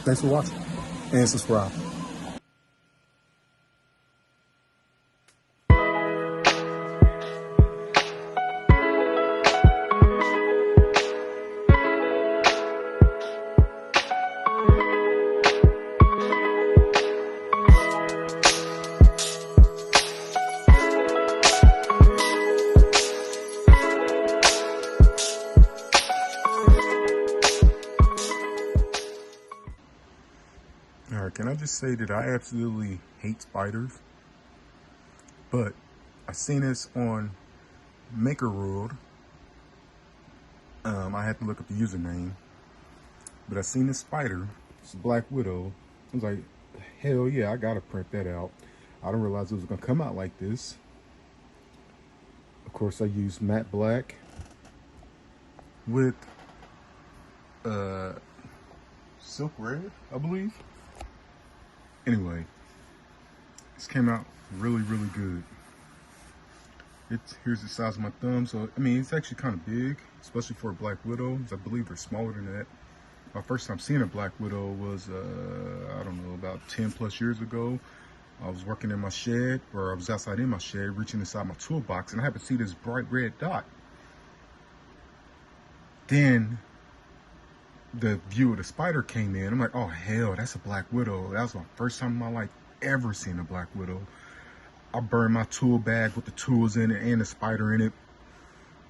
Thanks for watching and subscribe. All right, can I just say that I absolutely hate spiders, but I seen this on Maker World. I had to look up the username, but I seen this spider. It's a black widow. I was like, hell yeah, I gotta print that out. I didn't realize it was gonna come out like this. Of course, I used matte black with silk red, I believe. Anyway, this came out really good. Here's the size of my thumb, so I mean it's actually kind of big, especially for a black widow. I believe they're smaller than that. My first time seeing a black widow was I don't know, about 10 plus years ago. I was working in my shed, or I was outside in my shed, reaching inside my toolbox, and I happened to see this bright red dot. Then the view of the spider came in. I'm like, oh hell, that's a black widow. That was my first time in my life ever seeing a black widow. I burned my tool bag with the tools in it and the spider in it.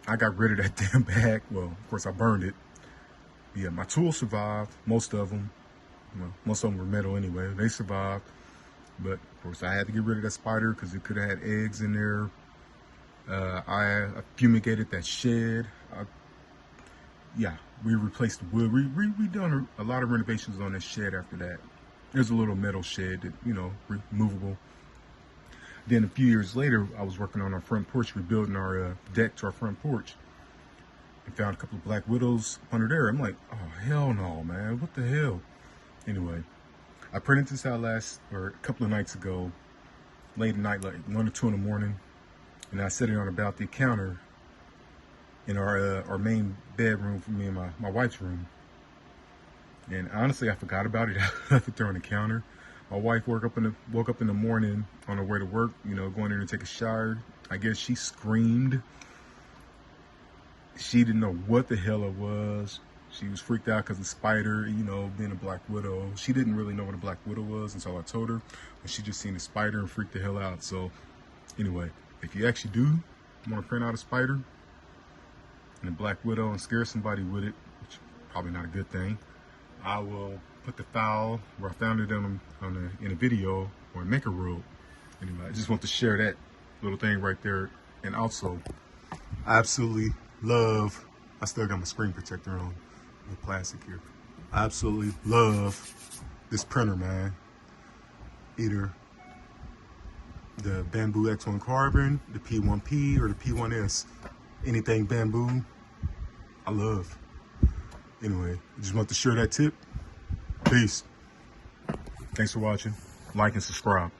I got rid of that damn bag. Well, of course I burned it. Yeah, my tools survived, most of them. Well, most of them were metal anyway. They survived. But of course I had to get rid of that spider because it could have had eggs in there. I fumigated that shed. Yeah, we replaced the wood. We done a lot of renovations on this shed after that. There's a little metal shed that, you know, removable. Then a few years later, I was working on our front porch, rebuilding our deck to our front porch, and found a couple of black widows under there. I'm like, oh hell no, man, what the hell? Anyway, I printed this out a couple of nights ago, late at night, like 1 or 2 in the morning, and I set it on a balcony counter in our main bedroom for me and my wife's room. And honestly, I forgot about it. I left it there on the counter. My wife woke up in the morning on her way to work, you know, going in to take a shower. I guess she screamed. She didn't know what the hell it was. She was freaked out because the spider, you know, being a black widow. She didn't really know what a black widow was until I told her. But she just seen the spider and freaked the hell out. So anyway, if you actually do want to print out a spider and a black widow and scare somebody with it, which is probably not a good thing, I will put the file where I found it in a video or Maker World. Anyway, I just want to share that little thing right there. And also, I absolutely love, I still got my screen protector on with plastic here. I absolutely love this printer, man. Either the Bambu X1 Carbon, the P1P, or the P1S. Anything Bambu, I love. Anyway, I just want to share that tip. Peace. Thanks for watching. Like and subscribe.